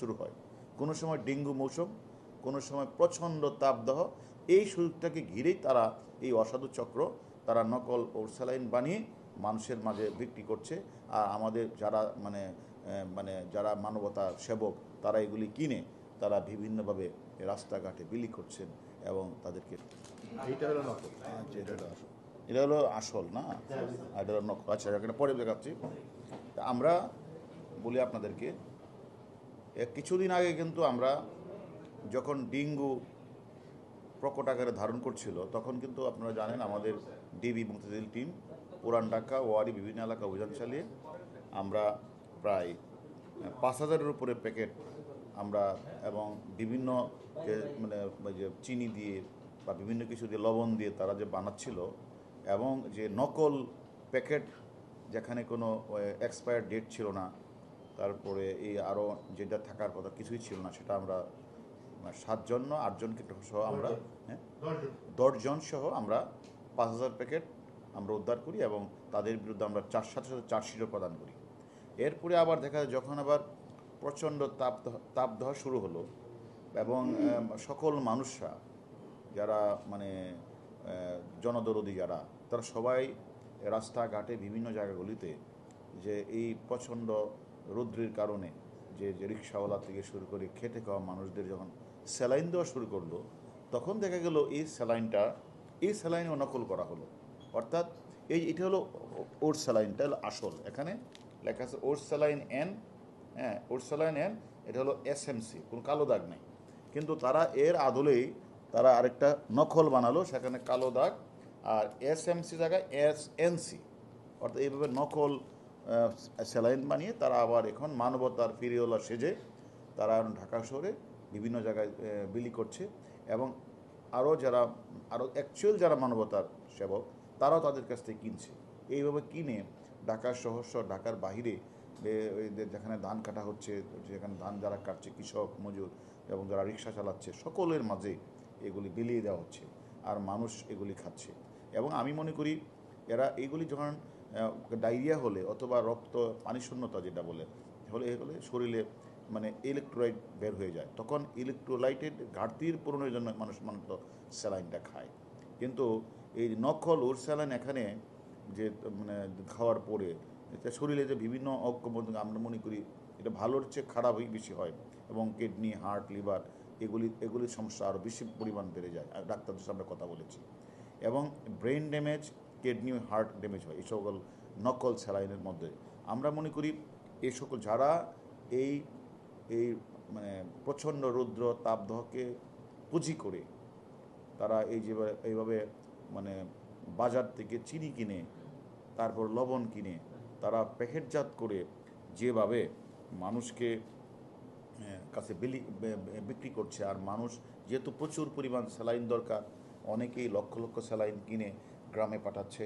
শুরু হয়, কোনো সময় ডেঙ্গু মৌসুম, কোনো সময় প্রচণ্ড তাপদাহ। এই সুযোগটাকে ঘিরেই তারা এই অসাধু চক্র তারা নকল স্যালাইন বানিয়ে মানুষের মাঝে বিক্রি করছে। আর আমাদের যারা মানে যারা মানবতা সেবক তারা এগুলি কিনে তারা বিভিন্নভাবে রাস্তাঘাটে বিলি করছেন এবং তাদেরকে এইটা হলো নকল। আচ্ছা, এটা হলো আসল না, আর এটা হলো নকল। আচ্ছা, এটা পরে দেখাচ্ছি। তা আমরা বলি আপনাদেরকে, কিছুদিন আগে কিন্তু আমরা যখন ডেঙ্গু প্রকট আকারে ধারণ করছিল তখন কিন্তু আপনারা জানেন আমাদের ডিবি মুক্তিযুদ্ধ টিম পুরান ঢাকা ওয়ারি বিভিন্ন এলাকা অভিযান চালিয়ে আমরা প্রায় 5,000-এর উপরে প্যাকেট আমরা এবং বিভিন্ন যে চিনি দিয়ে বা বিভিন্ন কিছু দিয়ে লবণ দিয়ে তারা যে বানাচ্ছিল এবং যে নকল প্যাকেট যেখানে কোনো এক্সপায়ার ডেট ছিল না, তারপরে এই আরও যেটা থাকার কথা কিছুই ছিল না, সেটা আমরা 7জন না 8জনকে সহ আমরা 10জন সহ আমরা 5,000 প্যাকেট আমরা উদ্ধার করি এবং তাদের বিরুদ্ধে আমরা সাথে সাথে চার্জশিটও প্রদান করি। এরপরে আবার দেখা যায় যখন আবার প্রচণ্ড তাপদাহ শুরু হলো এবং সকল মানুষরা যারা জনদরদি যারা তারা সবাই রাস্তাঘাটে বিভিন্ন জায়গাগুলিতে যে এই প্রচণ্ড রৌদ্রের কারণে যে রিক্সাওয়ালা থেকে শুরু করে খেটে খাওয়া মানুষদের যখন স্যালাইন দেওয়া শুরু করলো তখন দেখা গেল এই স্যালাইনও নকল করা হলো। অর্থাৎ এটা হলো ওর স্যালাইনটা হলো আসল, এখানে লেখা আছে ওর স্যালাইন এন, হ্যাঁ ওর স্যালাইন এন, এটা হলো এসএমসি, কোনো কালো দাগ নেই। কিন্তু তারা এর আদলেই তারা আরেকটা নকল বানালো, সেখানে কালো দাগ, আর এসএমসি জায়গায় এসএনসি, অর্থাৎ এইভাবে নকল স্যালাইন বানিয়ে তারা আবার এখন মানবতার ফিরিওয়ালা সেজে তারা ঢাকা শহরে বিভিন্ন জায়গায় বিলি করছে এবং আরও অ্যাকচুয়াল যারা মানবতার সেবক তারাও তাদের কাছ থেকে কিনছে। এইভাবে কিনে ঢাকা শহর ঢাকার বাহিরে যেখানে ধান কাটা হচ্ছে, যেখানে ধান যারা কাটছে কৃষক মজুর এবং যারা রিক্সা চালাচ্ছে সকলের মাঝে এগুলি বিলিয়ে দেওয়া হচ্ছে আর মানুষ এগুলি খাচ্ছে। এবং আমি মনে করি এরা এইগুলি যখন ডায়রিয়া হলে অথবা রক্ত পানিশূন্যতা যেটা বলে এগুলি শরীরে ইলেকট্রোলাইট বের হয়ে যায়, তখন ইলেকট্রোলাইটের ঘাটতির পূরণের জন্য মানুষ স্যালাইনটা খায়। কিন্তু এই নকল ওর স্যালাইন এখানে যে খাওয়ার পরে শরীরে যে বিভিন্ন আমরা মনে করি এটা ভালোর চেয়ে খারাপই বেশি হয় এবং কিডনি হার্ট লিভার এগুলির সমস্যা আরও বেশি পরিমাণ বেড়ে যায়। আর ডাক্তারদের সাথে আমরা কথা বলেছি এবং brain damage kidney heart damage হয় এই সকল নকল স্যালাইনের মধ্যে। আমরা মনে করি এই সকল যারা এই এই প্রচণ্ড রৌদ্র তাপদাহকে পুঁজি করে তারা এইভাবে বাজার থেকে চিনি কিনে তারপর লবণ কিনে তারা প্যাকেটজাত করে যেভাবে মানুষকে কাছে বিক্রি করছে, আর মানুষ যেহেতু প্রচুর পরিমাণ স্যালাইন দরকার অনেকেই লক্ষ লক্ষ স্যালাইন কিনে গ্রামে পাঠাচ্ছে,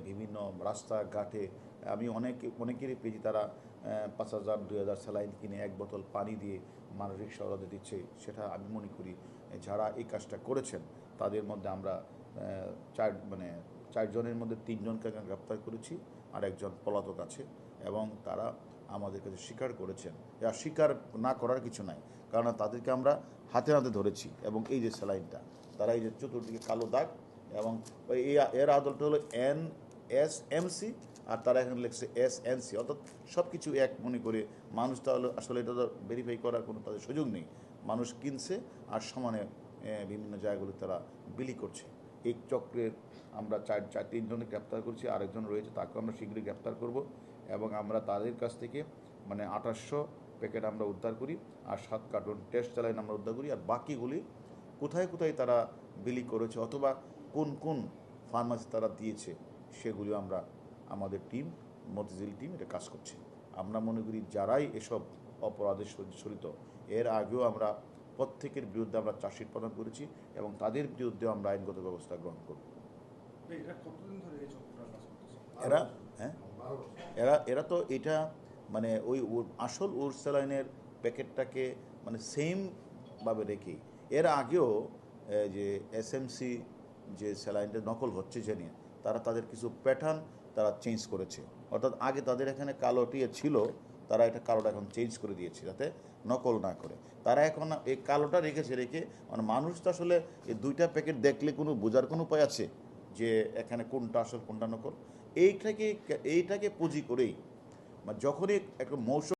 বিভিন্ন রাস্তাঘাটে আমি অনেকেরই পেয়েছি তারা 5,000 2,000 স্যালাইন কিনে 1 বোতল পানি দিয়ে মানুষ রিক্সাওয়ালাদের দিচ্ছে। সেটা আমি মনে করি যারা এই কাজটা করেছেন তাদের মধ্যে আমরা 4জনের মধ্যে 3জনকে গ্রেপ্তার করেছি আর 1জন পলাতক আছে এবং তারা আমাদের কাছে স্বীকার করেছেন। আর স্বীকার না করার কিছু নাই, কারণ তাদেরকে আমরা হাতে হাতে ধরেছি এবং এই যে স্যালাইনটা তারা এই যে চতুর্দিকে কালো দাগ এবং এর আদলটা হলো NSMC আর তারা এখানে লিখছে SNC, অর্থাৎ সব কিছু এক মনে করে মানুষ তাহলে আসলে এটা তো ভেরিফাই করার কোনো তাদের সুযোগ নেই। মানুষ কিনছে আর সমানে বিভিন্ন জায়গাগুলো তারা বিলি করছে। এই চক্রের আমরা 3জনকে গ্রেপ্তার করছি, আরেকজন রয়েছে তাকেও আমরা শীঘ্রই গ্রেপ্তার করব এবং আমরা তাদের কাছ থেকে 2800 প্যাকেট আমরা উদ্ধার করি আর 7 কার্টন টেস্ট স্যালাইন আমরা উদ্ধার করি। আর বাকিগুলি কোথায় কোথায় তারা বিলি করেছে অথবা কোন কোন ফার্মাসি তারা দিয়েছে সেগুলিও আমরা আমাদের টিম মতিঝিল টিম এটা কাজ করছে। আমরা মনে করি যারাই এসব অপরাধে জড়িত এর আগেও আমরা প্রত্যেকের বিরুদ্ধে আমরা চার্জশিট প্রদান করেছি এবং তাদের বিরুদ্ধেও আমরা আইনগত ব্যবস্থা গ্রহণ করব। এরা তো এটা ওই আসল ওর স্যালাইনের প্যাকেটটাকে সেমভাবে রেখে এর আগেও যে SMC যে স্যালাইনটা নকল হচ্ছে জেনে তারা তাদের কিছু প্যাটার্ন তারা চেঞ্জ করেছে। অর্থাৎ আগে তাদের এখানে কালোটিয়ে ছিল তারা এটা কালোটা এখন চেঞ্জ করে দিয়েছে যাতে নকল না করে। তারা এখন এই কালোটা রেখে মানে মানুষ তো আসলে এই দুইটা প্যাকেট দেখলে কোনো বোঝার কোনো উপায় আছে যে এখানে কোনটা আসল কোনটা নকল? এইটাকে পুঁজি করেই যখনই একটা মৌসুম